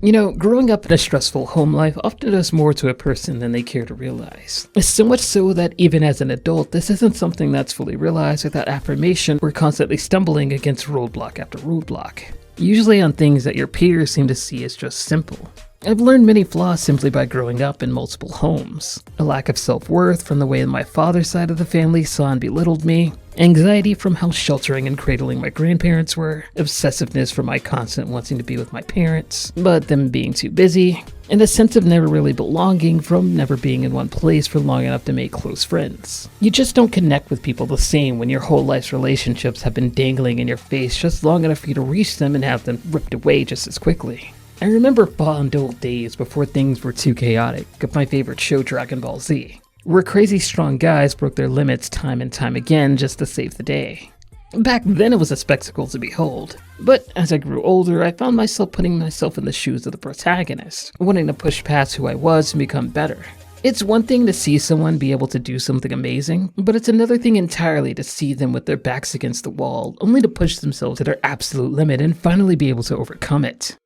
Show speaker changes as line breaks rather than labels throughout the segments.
Growing up in a stressful home life often does more to a person than they care to realize. So much so that even as an adult, this isn't something that's fully realized without affirmation. We're constantly stumbling against roadblock after roadblock, usually on things that your peers seem to see as just simple. I've learned many flaws simply by growing up in multiple homes. A lack of self-worth from the way my father's side of the family saw and belittled me, anxiety from how sheltering and cradling my grandparents were, obsessiveness from my constant wanting to be with my parents, but them being too busy, and a sense of never really belonging from never being in one place for long enough to make close friends. You just don't connect with people the same when your whole life's relationships have been dangling in your face just long enough for you to reach them and have them ripped away just as quickly. I remember fond old days before things were too chaotic of my favorite show Dragon Ball Z, where crazy strong guys broke their limits time and time again just to save the day. Back then it was a spectacle to behold, but as I grew older I found myself putting myself in the shoes of the protagonist, wanting to push past who I was and become better. It's one thing to see someone be able to do something amazing, but it's another thing entirely to see them with their backs against the wall, only to push themselves to their absolute limit and finally be able to overcome it.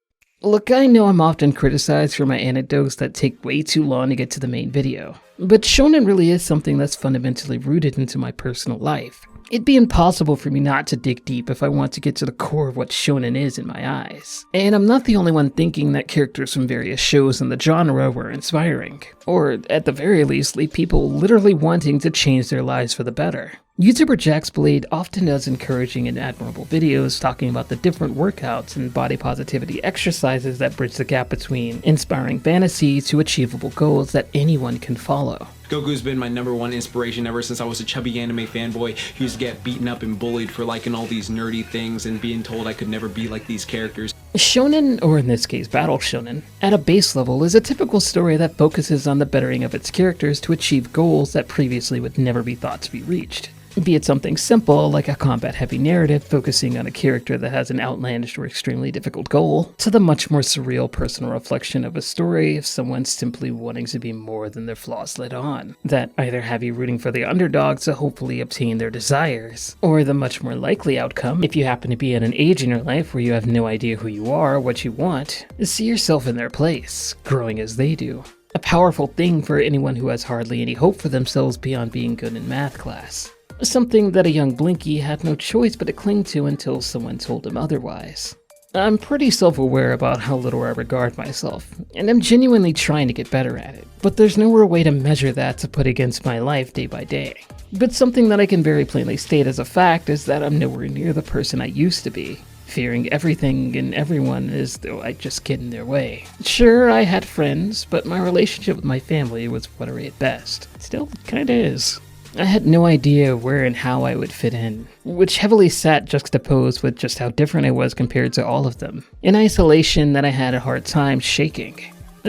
Look, I know I'm often criticized for my anecdotes that take way too long to get to the main video, but Shonen really is something that's fundamentally rooted into my personal life. It'd be impossible for me not to dig deep if I want to get to the core of what Shonen is in my eyes. And I'm not the only one thinking that characters from various shows in the genre were inspiring, or at the very least leave people literally wanting to change their lives for the better. YouTuber JaxBlade often does encouraging and admirable videos talking about the different workouts and body positivity exercises that bridge the gap between inspiring fantasy to achievable goals that anyone can follow.
Goku's been my #1 inspiration ever since I was a chubby anime fanboy who used to get beaten up and bullied for liking all these nerdy things and being told I could never be like these characters.
Shonen, or in this case Battle Shonen, at a base level is a typical story that focuses on the bettering of its characters to achieve goals that previously would never be thought to be reached. Be it something simple like a combat-heavy narrative focusing on a character that has an outlandish or extremely difficult goal, to the much more surreal personal reflection of a story of someone simply wanting to be more than their flaws let on, that either have you rooting for the underdog to hopefully obtain their desires, or the much more likely outcome, if you happen to be at an age in your life where you have no idea who you are or what you want, is see yourself in their place, growing as they do. A powerful thing for anyone who has hardly any hope for themselves beyond being good in math class. Something that a young Blinky had no choice but to cling to until someone told him otherwise. I'm pretty self-aware about how little I regard myself, and I'm genuinely trying to get better at it, but there's no real way to measure that to put against my life day by day. But something that I can very plainly state as a fact is that I'm nowhere near the person I used to be, fearing everything and everyone as though I'd just get in their way. Sure, I had friends, but my relationship with my family was what I rate best. Still, kinda is. I had no idea where and how I would fit in, which heavily sat juxtaposed with just how different I was compared to all of them. In isolation that I had a hard time shaking.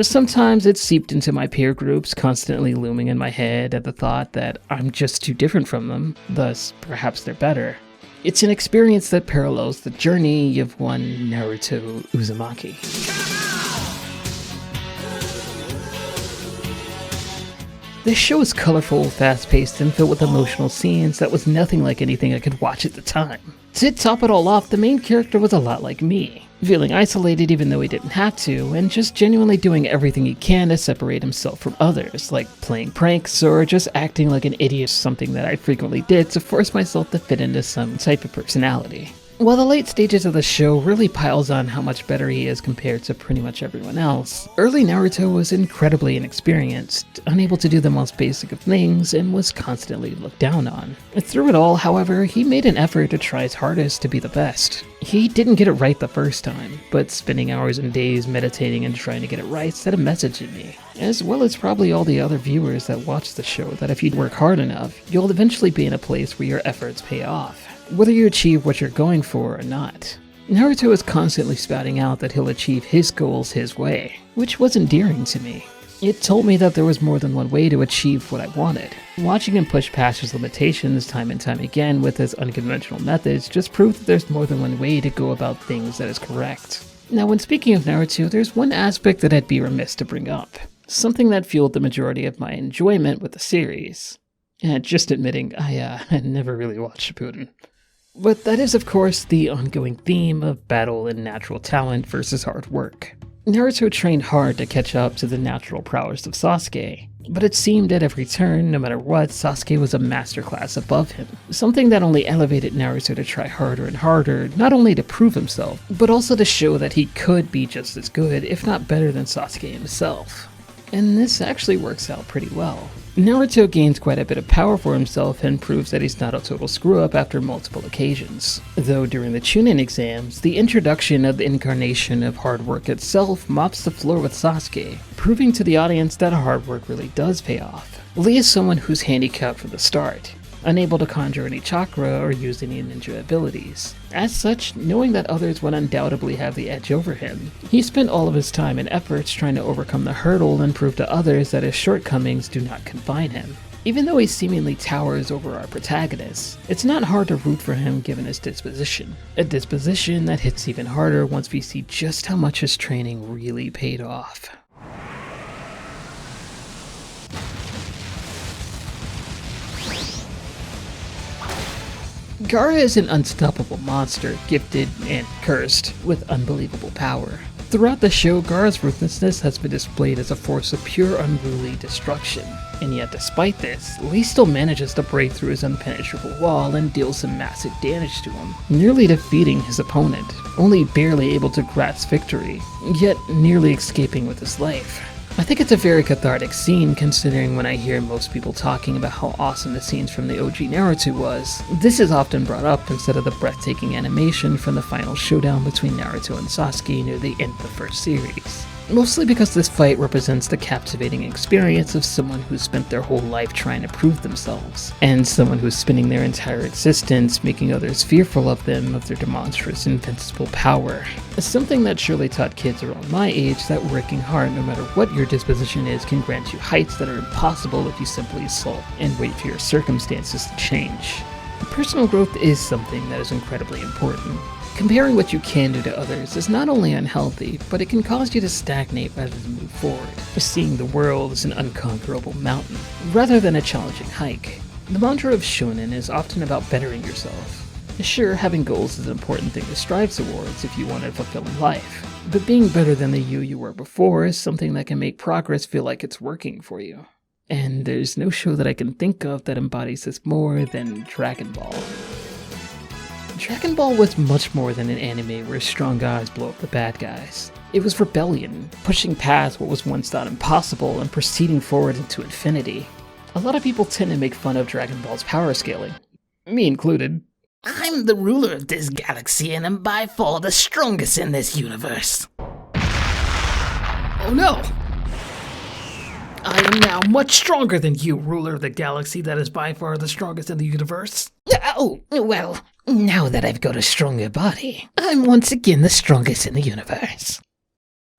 Sometimes it seeped into my peer groups, constantly looming in my head at the thought that I'm just too different from them, thus perhaps they're better. It's an experience that parallels the journey of one Naruto Uzumaki. This show is colorful, fast-paced, and filled with emotional scenes that was nothing like anything I could watch at the time. To top it all off, the main character was a lot like me, feeling isolated even though he didn't have to, and just genuinely doing everything he can to separate himself from others, like playing pranks or just acting like an idiot, something that I frequently did to force myself to fit into some type of personality. While the late stages of the show really piles on how much better he is compared to pretty much everyone else, early Naruto was incredibly inexperienced, unable to do the most basic of things, and was constantly looked down on. Through it all, however, he made an effort to try his hardest to be the best. He didn't get it right the first time, but spending hours and days meditating and trying to get it right set a message in me, as well as probably all the other viewers that watch the show, that if you work hard enough, you'll eventually be in a place where your efforts pay off, whether you achieve what you're going for or not. Naruto is constantly spouting out that he'll achieve his goals his way, which was endearing to me. It told me that there was more than one way to achieve what I wanted. Watching him push past his limitations time and time again with his unconventional methods just proved that there's more than one way to go about things that is correct. Now, when speaking of Naruto, there's one aspect that I'd be remiss to bring up, something that fueled the majority of my enjoyment with the series. And just admitting, I never really watched Shippuden. But that is, of course, the ongoing theme of battle and natural talent versus hard work. Naruto trained hard to catch up to the natural prowess of Sasuke, but it seemed at every turn, no matter what, Sasuke was a masterclass above him. Something that only elevated Naruto to try harder and harder, not only to prove himself, but also to show that he could be just as good, if not better than Sasuke himself. And this actually works out pretty well. Naruto gains quite a bit of power for himself and proves that he's not a total screw-up after multiple occasions. Though during the Chunin exams, the introduction of the incarnation of hard work itself mops the floor with Sasuke, proving to the audience that hard work really does pay off. Lee is someone who's handicapped from the start, unable to conjure any chakra or use any ninja abilities. As such, knowing that others would undoubtedly have the edge over him, he spent all of his time and efforts trying to overcome the hurdle and prove to others that his shortcomings do not confine him. Even though he seemingly towers over our protagonist, it's not hard to root for him given his disposition. A disposition that hits even harder once we see just how much his training really paid off. Gaara is an unstoppable monster, gifted and cursed with unbelievable power. Throughout the show, Gaara's ruthlessness has been displayed as a force of pure unruly destruction. And yet despite this, Lee still manages to break through his impenetrable wall and deal some massive damage to him, nearly defeating his opponent, only barely able to grasp victory, yet nearly escaping with his life. I think it's a very cathartic scene considering when I hear most people talking about how awesome the scenes from the OG Naruto was. This is often brought up instead of the breathtaking animation from the final showdown between Naruto and Sasuke near the end of the first series. Mostly because this fight represents the captivating experience of someone who's spent their whole life trying to prove themselves, and someone who's spending their entire existence making others fearful of them, of their monstrous, invincible power. Something that surely taught kids around my age that working hard, no matter what your disposition is, can grant you heights that are impossible if you simply assault and wait for your circumstances to change. Personal growth is something that is incredibly important. Comparing what you can do to others is not only unhealthy, but it can cause you to stagnate rather than move forward, seeing the world as an unconquerable mountain, rather than a challenging hike. The mantra of Shonen is often about bettering yourself. Sure, having goals is an important thing to strive towards if you want a fulfilling life, but being better than the you were before is something that can make progress feel like it's working for you. And there's no show that I can think of that embodies this more than Dragon Ball. Dragon Ball was much more than an anime where strong guys blow up the bad guys. It was rebellion, pushing past what was once thought impossible and proceeding forward into infinity. A lot of people tend to make fun of Dragon Ball's power scaling, me included.
I'm the ruler of this galaxy and am by far the strongest in this universe.
Oh no! I am now much stronger than you, ruler of the galaxy that is by far the strongest in the universe.
Oh, well, now that I've got a stronger body, I'm once again the strongest in the universe.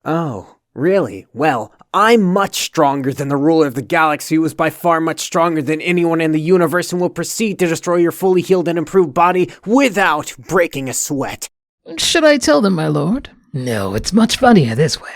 Oh, really? Well, I'm much stronger than the ruler of the galaxy, who is by far much stronger than anyone in the universe and will proceed to destroy your fully healed and improved body without breaking a sweat.
Should I tell them, my lord?
No, it's much funnier this way.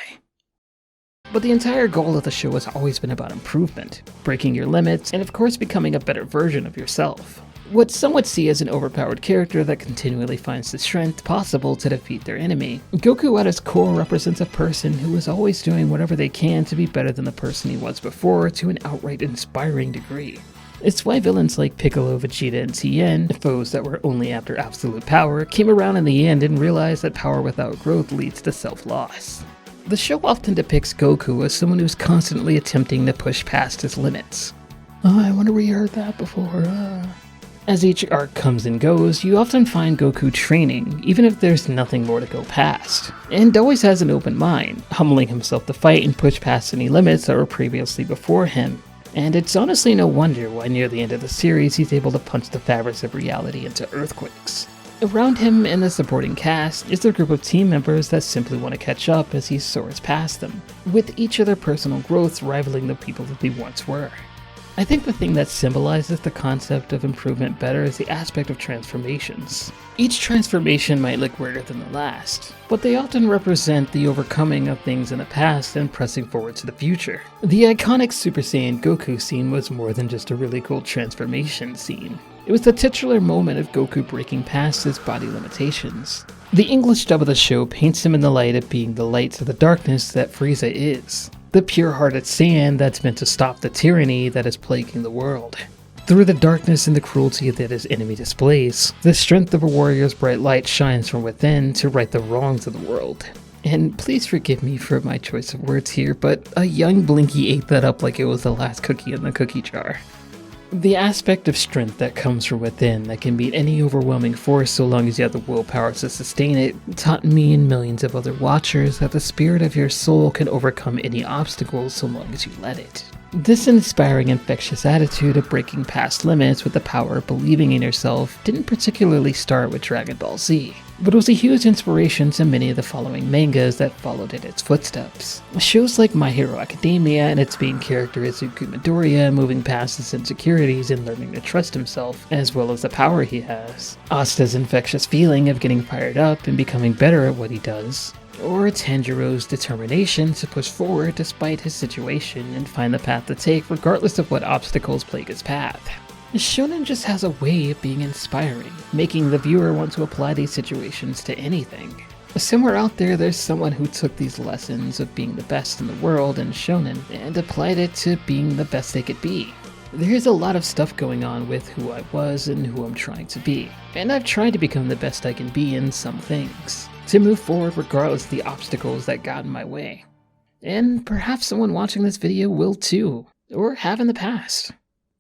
But the entire goal of the show has always been about improvement, breaking your limits, and of course becoming a better version of yourself. What some would see as an overpowered character that continually finds the strength possible to defeat their enemy, Goku at his core represents a person who is always doing whatever they can to be better than the person he was before to an outright inspiring degree. It's why villains like Piccolo, Vegeta, and Tien, foes that were only after absolute power, came around in the end and realized that power without growth leads to self-loss. The show often depicts Goku as someone who's constantly attempting to push past his limits. Oh, I wonder where you heard that before. As each arc comes and goes, you often find Goku training, even if there's nothing more to go past, and always has an open mind, humbling himself to fight and push past any limits that were previously before him. And it's honestly no wonder why near the end of the series he's able to punch the fabrics of reality into earthquakes. Around him and the supporting cast is a group of team members that simply want to catch up as he soars past them, with each of their personal growths rivaling the people that they once were. I think the thing that symbolizes the concept of improvement better is the aspect of transformations. Each transformation might look weirder than the last, but they often represent the overcoming of things in the past and pressing forward to the future. The iconic Super Saiyan Goku scene was more than just a really cool transformation scene. It was the titular moment of Goku breaking past his body limitations. The English dub of the show paints him in the light of being the light to the darkness that Frieza is, the pure-hearted Saiyan that's meant to stop the tyranny that is plaguing the world. Through the darkness and the cruelty that his enemy displays, the strength of a warrior's bright light shines from within to right the wrongs of the world. And please forgive me for my choice of words here, but a young Blinky ate that up like it was the last cookie in the cookie jar. The aspect of strength that comes from within that can beat any overwhelming force so long as you have the willpower to sustain it taught me and millions of other watchers that the spirit of your soul can overcome any obstacles so long as you let it. This inspiring infectious attitude of breaking past limits with the power of believing in yourself didn't particularly start with Dragon Ball Z, but was a huge inspiration to many of the following mangas that followed in its footsteps. Shows like My Hero Academia and its main character Izuku Midoriya moving past his insecurities and learning to trust himself, as well as the power he has. Asta's infectious feeling of getting fired up and becoming better at what he does. Or Tanjiro's determination to push forward despite his situation and find the path to take regardless of what obstacles plague his path. Shonen just has a way of being inspiring, making the viewer want to apply these situations to anything. Somewhere out there's someone who took these lessons of being the best in the world in Shonen and applied it to being the best they could be. There's a lot of stuff going on with who I was and who I'm trying to be, and I've tried to become the best I can be in some things, to move forward regardless of the obstacles that got in my way. And perhaps someone watching this video will too, or have in the past.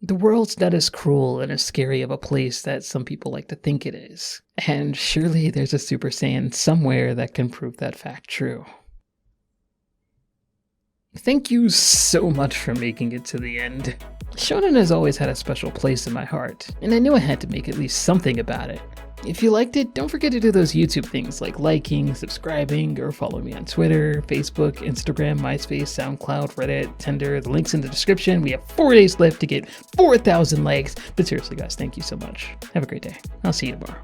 The world's not as cruel and as scary of a place that some people like to think it is, and surely there's a Super Saiyan somewhere that can prove that fact true. Thank you so much for making it to the end. Shonen has always had a special place in my heart, and I knew I had to make at least something about it. If you liked it, don't forget to do those YouTube things like liking, subscribing, or follow me on Twitter, Facebook, Instagram, MySpace, SoundCloud, Reddit, Tinder. The link's in the description. We have 4 days left to get 4,000 likes. But seriously guys, thank you so much. Have a great day. I'll see you tomorrow.